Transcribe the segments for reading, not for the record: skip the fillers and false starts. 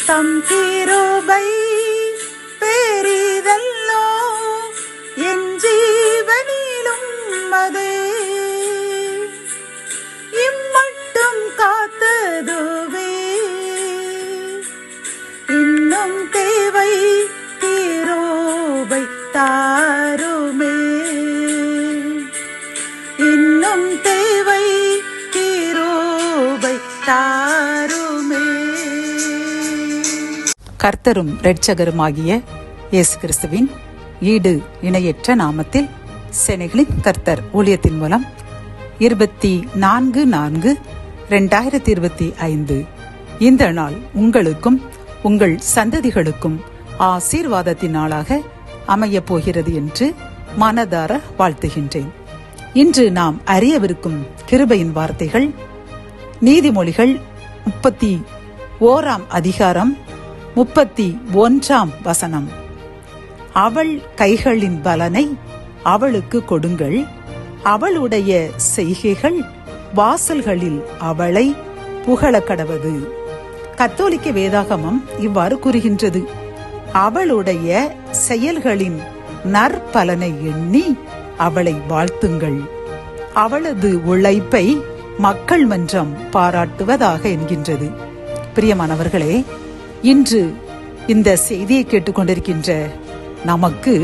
தம் கிருபை பெரிதல்லோ என் ஜீவனிலும் அதே இம்மட்டும் காத்ததுவே இன்னும் தேவை கிருபை தாருமே இன்னும் தேவை கிருபை தாருமே. கர்த்தரும் இரட்சகருமாகிய இயேசு கிறிஸ்துவின் ஈடு இணையற்ற நாமத்தில் செனகலின் கர்த்தர் ஊழியத்தின் மூலம் 24/4/2025 இந்த நாள் உங்களுக்கும் உங்கள் சந்ததிகளுக்கும் ஆசீர்வாதத்தின் நாளாக அமையப் போகிறது என்று மனதார வாழ்த்துகின்றேன். இன்று நாம் அறியவிருக்கும் கிருபையின் வார்த்தைகள் நீதிமொழிகள் 31 அதிகாரம் 31 அவள் கைகளின் பலனை அவளுக்கு கொடுங்கள், அவளுடைய செய்கைகள் வாசல்களில் அவளை புகழ கடவது. கத்தோலிக்க வேதாகமம் இவ்வாறு கூறுகின்றது, அவளுடைய செயல்களின் நற்பலனை எண்ணி அவளை வாழ்த்துங்கள், அவளது உழைப்பை மக்கள் மன்றம் பாராட்டுவதாக என்கின்றது. பிரியமானவர்களே, இன்று இந்த செய்தியை கேட்டுக்கொண்டிருக்கின்ற நமக்கு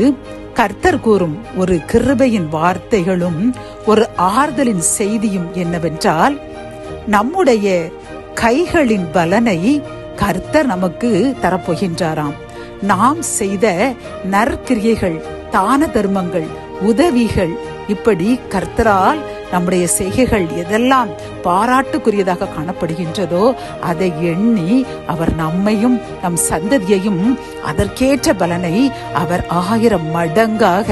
கர்த்தர் கூறும் ஒரு கிருபையின் வார்த்தைகளும் ஒரு ஆறுதலின் செய்தியும் என்னவென்றால், நம்முடைய கைகளின் பலனை கர்த்தர் நமக்கு தரப்போகின்றாராம். நாம் செய்த நற்கிரியைகள், தான தர்மங்கள், உதவிகள், இப்படி கர்த்தரால் நம்முடைய செய்கைகள் எதெல்லாம் பாராட்டுக்குரியதாக காணப்படுகின்றதோ அதை எண்ணி அவர் நம்மையும் நம் சந்ததியையும் அதற்கேற்ற பலனை அவர் 1000 மடங்காக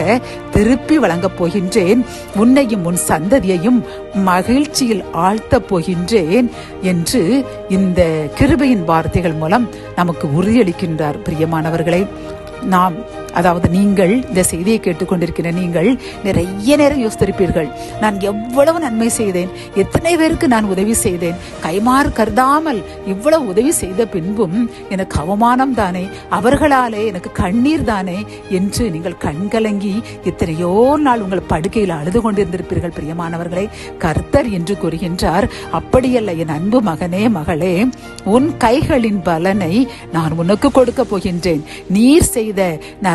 திருப்பி வழங்கப் போகின்றேன், உன்னையும் உன் சந்ததியையும் மகிழ்ச்சியில் ஆழ்த்தப் போகின்றேன் என்று இந்த கிருபையின் வார்த்தைகள் மூலம் நமக்கு உறுதியளிக்கின்றார். பிரியமானவர்களே, நாம் அதாவது நீங்கள் இந்த செய்தியை கேட்டுக்கொண்டிருக்கிற நீங்கள் நிறைய நேரம் யோசித்திருப்பீர்கள், நான் எவ்வளவு நன்மை செய்தேன், எத்தனை பேருக்கு நான் உதவி செய்தேன், கைமாறு கருதாமல் இவ்வளவு உதவி செய்த பின்பும் எனக்கு அவமானம் தானே, அவர்களாலே எனக்கு கண்ணீர் தானே என்று நீங்கள் கண்கலங்கி எத்தனையோ நாள் உங்கள் படுக்கையில் அழுது கொண்டிருந்திருப்பீர்கள். பிரியமானவர்களே, கர்த்தர் என்று கூறுகின்றார், அப்படியல்ல என் அன்பு மகனே மகளே, உன் கைகளின் பலனை நான் உனக்கு கொடுக்க போகின்றேன், நீர் செய்த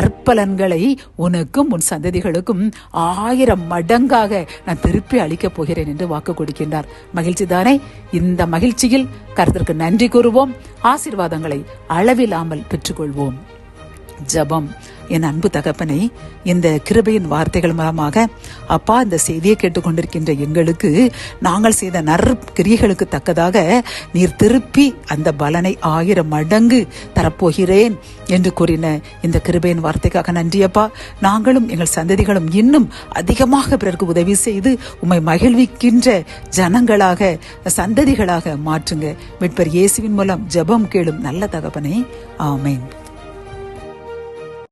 நற்பலன்களை உனக்கும் உன் சந்ததிகளுக்கும் 1000 மடங்காக நான் திருப்பி அளிக்கப் போகிறேன் என்று வாக்கு கொடுக்கின்றார். மகிழ்ச்சி தானே? இந்த மகிழ்ச்சியில் கர்த்தருக்கு நன்றி கூறுவோம், ஆசீர்வாதங்களை அளவில்லாமல் பெற்றுக்கொள்வோம். ஜெபம். என் அன்பு தகப்பனை, இந்த கிருபையின் வார்த்தைகள் மூலமாக அப்பா இந்த செய்தியை கேட்டுக்கொண்டிருக்கின்ற எங்களுக்கு நாங்கள் செய்த நற்கிரியைகளுக்கு தக்கதாக நீர் திருப்பி அந்த பலனை 1000 மடங்கு தரப்போகிறேன் என்று கூறின இந்த கிருபையின் வார்த்தைக்காக நன்றியப்பா. நாங்களும் எங்கள் சந்ததிகளும் இன்னும் அதிகமாக பிறருக்கு உதவி செய்து உம்மை மகிழ்விக்கின்ற ஜனங்களாக, சந்ததிகளாக மாற்றுங்க. மீட்பர் இயேசுவின் மூலம் ஜெபம் கேளும் நல்ல தகப்பனே, ஆமென்.